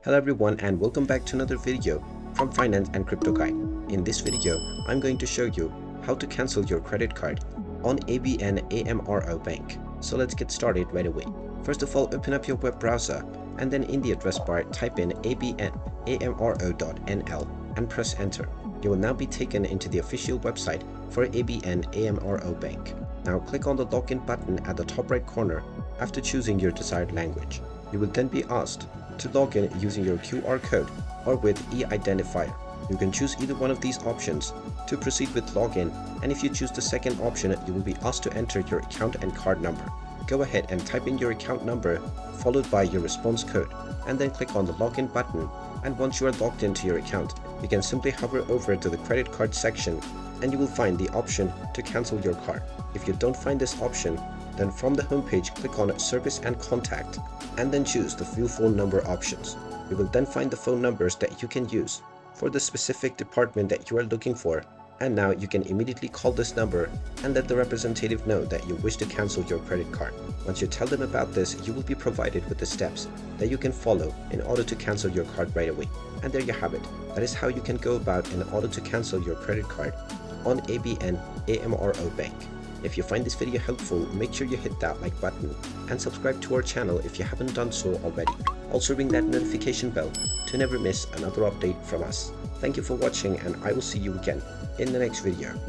Hello everyone and welcome back to another video from Finance and Crypto Guide. In this video, I'm going to show you how to cancel your credit card on ABN AMRO Bank. So let's get started right away. First of all, open up your web browser and then in the address bar type in abnamro.nl and press enter. You will now be taken into the official website for ABN AMRO Bank. Now click on the login button at the top right corner after choosing your desired language. You will then be asked to log in using your QR code or with e-identifier. You can choose either one of these options to proceed with login, and if you choose the second option, you will be asked to enter your account and card number. Go ahead and type in your account number followed by your response code and then click on the login button, and once you are logged into your account, you can simply hover over to the credit card section and you will find the option to cancel your card. If you don't find this option, then from the homepage click on Service and Contact and then choose the View Phone Number options. You will then find the phone numbers that you can use for the specific department that you are looking for, and now you can immediately call this number and let the representative know that you wish to cancel your credit card. Once you tell them about this, you will be provided with the steps that you can follow in order to cancel your card right away. And there you have it. That is how you can go about in order to cancel your credit card on ABN AMRO Bank. If you find this video helpful, make sure you hit that like button and subscribe to our channel if you haven't done so already. Also ring that notification bell to never miss another update from us. Thank you for watching and I will see you again in the next video.